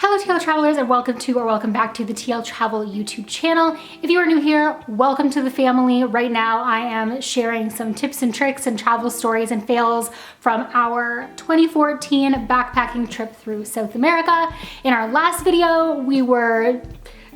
Hello TL Travelers and welcome back to the TL Travel YouTube channel. If you are new here, welcome to the family. Right now I am sharing some tips and tricks and travel stories and fails from our 2014 backpacking trip through South America. In our last video, we were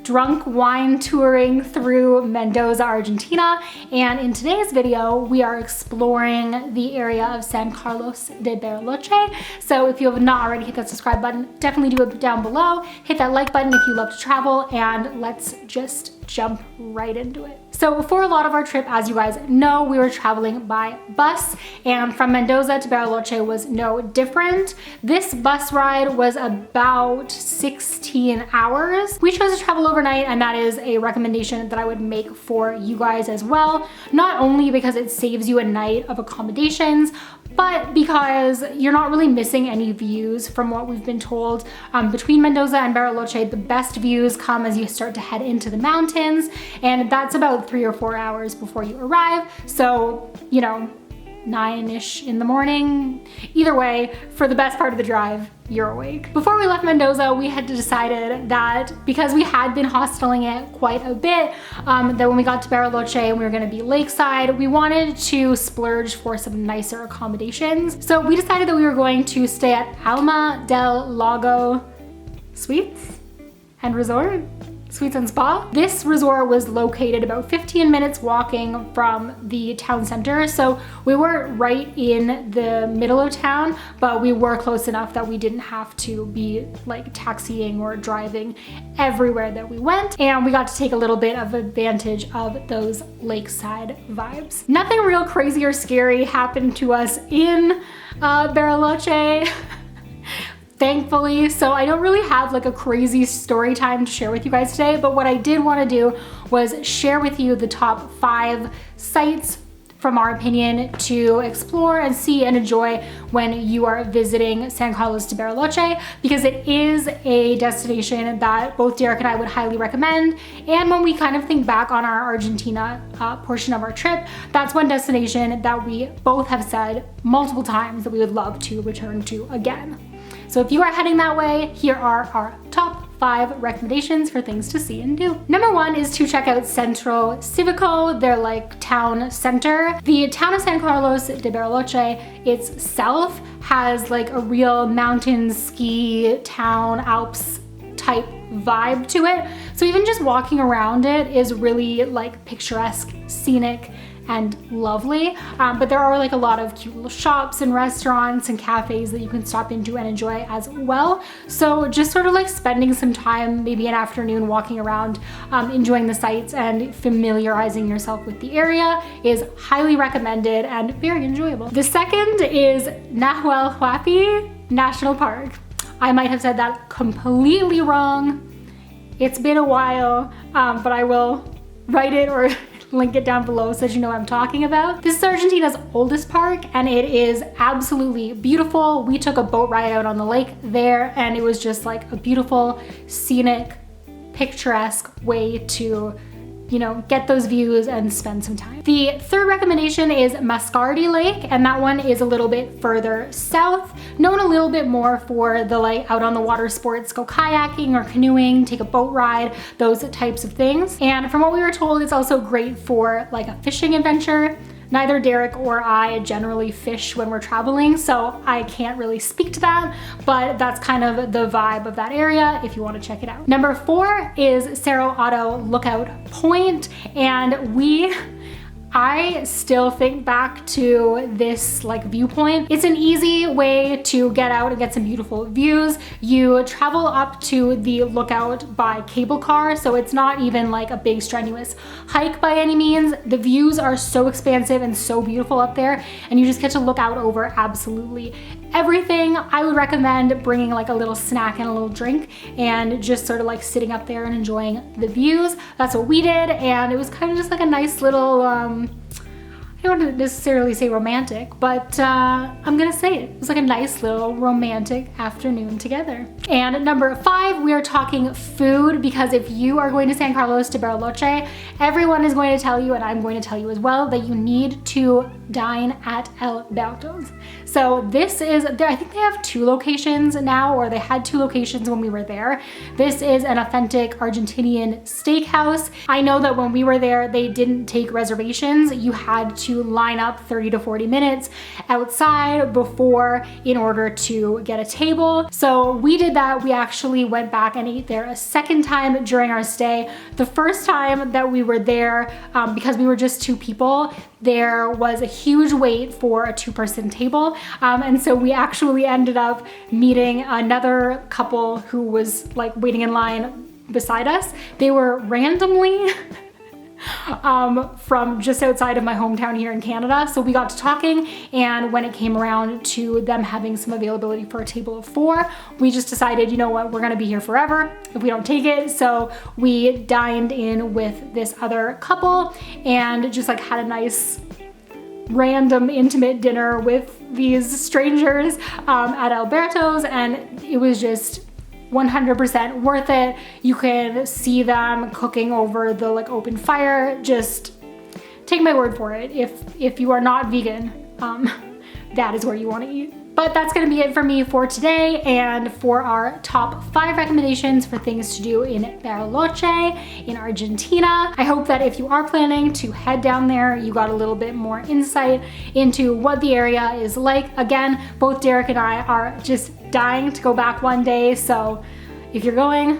drunk wine touring through Mendoza, Argentina, and in today's video we are exploring the area of San Carlos de Bariloche. So if you have not already hit that subscribe button, definitely do it down below. Hit that like button if you love to travel, and let's just jump right into it. So for a lot of our trip, as you guys know, we were traveling by bus, and from Mendoza to Bariloche was no different. This bus ride was about 16 hours. We chose to travel overnight, and that is a recommendation that I would make for you guys as well. Not only because it saves you a night of accommodations, but because you're not really missing any views from what we've been told. Between Mendoza and Bariloche, the best views come as you start to head into the mountains, and that's about 3 or 4 hours before you arrive. So, you know, 9-ish in the morning. Either way, for the best part of the drive, you're awake. Before we left Mendoza, we had decided that because we had been hosteling it quite a bit, that when we got to Bariloche and we were gonna be lakeside, we wanted to splurge for some nicer accommodations. So we decided that we were going to stay at Alma del Lago Suites and Resort. Suites and Spa. This resort was located about 15 minutes walking from the town center. So we weren't right in the middle of town, but we were close enough that we didn't have to be like taxiing or driving everywhere that we went. And we got to take a little bit of advantage of those lakeside vibes. Nothing real crazy or scary happened to us in Bariloche. Thankfully, so I don't really have like a crazy story time to share with you guys today, but what I did want to do was share with you the top 5 sites from our opinion to explore and see and enjoy when you are visiting San Carlos de Bariloche, because it is a destination that both Derek and I would highly recommend. And when we kind of think back on our Argentina portion of our trip, that's one destination that we both have said multiple times that we would love to return to again. So if you are heading that way, here are our top 5 recommendations for things to see and do. Number 1 is to check out Centro Civico, their like town center. The town of San Carlos de Bariloche itself has like a real mountain ski town, Alps type vibe to it. So even just walking around it is really like picturesque, scenic, and lovely. But there are like a lot of cute little shops and restaurants and cafes that you can stop into and enjoy as well. So just sort of like spending some time, maybe an afternoon walking around, enjoying the sights and familiarizing yourself with the area is highly recommended and very enjoyable. The second is Nahuel Huapi National Park. I might have said that completely wrong. It's been a while, but I will write it or link it down below so that you know what I'm talking about. This is Argentina's oldest park, and it is absolutely beautiful. We took a boat ride out on the lake there, and it was just like a beautiful, scenic, picturesque way to, you know, get those views and spend some time. The third recommendation is Mascardi Lake, and that one is a little bit further south, known a little bit more for the like out on the water sports, go kayaking or canoeing, take a boat ride, those types of things. And from what we were told, it's also great for like a fishing adventure. Neither Derek or I generally fish when we're traveling, so I can't really speak to that, but that's kind of the vibe of that area if you want to check it out. Number 4 is Cerro Otto Lookout Point, and I still think back to this like viewpoint. It's an easy way to get out and get some beautiful views. You travel up to the lookout by cable car, so it's not even like a big strenuous hike by any means. The views are so expansive and so beautiful up there, and you just get to look out over absolutely everything. I would recommend bringing like a little snack and a little drink and just sort of like sitting up there and enjoying the views. That's what we did, and it was kind of just like a nice little I don't want to necessarily say romantic, but I'm gonna say it. It was like a nice little romantic afternoon together. And number 5, we are talking food, because if you are going to San Carlos de Bariloche, everyone is going to tell you, and I'm going to tell you as well, that you need to dine at Alberto's. So this is, I think they have 2 locations now, or they had 2 locations when we were there. This is an authentic Argentinian steakhouse. I know that when we were there, they didn't take reservations. You had to line up 30 to 40 minutes outside before in order to get a table. So we did that. We actually went back and ate there a second time during our stay. The first time that we were there, because we were just 2 people, there was a huge wait for a 2-person table. And so we actually ended up meeting another couple who was like waiting in line beside us. They were randomly from just outside of my hometown here in Canada. So we got to talking, and when it came around to them having some availability for a table of 4, we just decided, you know what, we're gonna be here forever if we don't take it. So we dined in with this other couple and just like had a nice random intimate dinner with these strangers at Alberto's, and it was just 100% worth it. You can see them cooking over the like open fire. Just take my word for it. If you are not vegan, that is where you want to eat. But that's gonna be it for me for today and for our top 5 recommendations for things to do in Bariloche in Argentina. I hope that if you are planning to head down there, you got a little bit more insight into what the area is like. Again, both Derek and I are just dying to go back one day. So if you're going,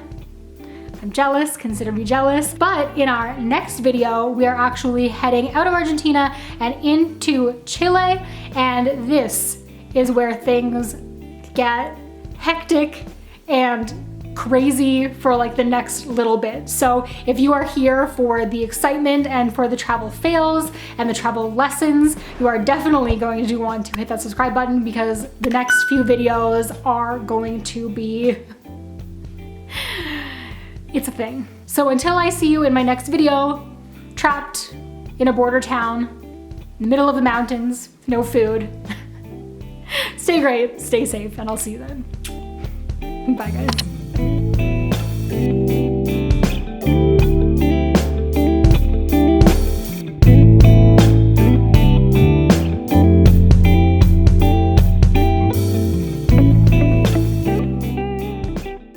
I'm jealous, consider me jealous. But in our next video, we are actually heading out of Argentina and into Chile. And this is where things get hectic and crazy for like the next little bit. So if you are here for the excitement and for the travel fails and the travel lessons, you are definitely going to want to hit that subscribe button, because the next few videos are going to be, it's a thing. So until I see you in my next video, trapped in a border town, in the middle of the mountains, no food, stay great, stay safe, and I'll see you then. Bye guys.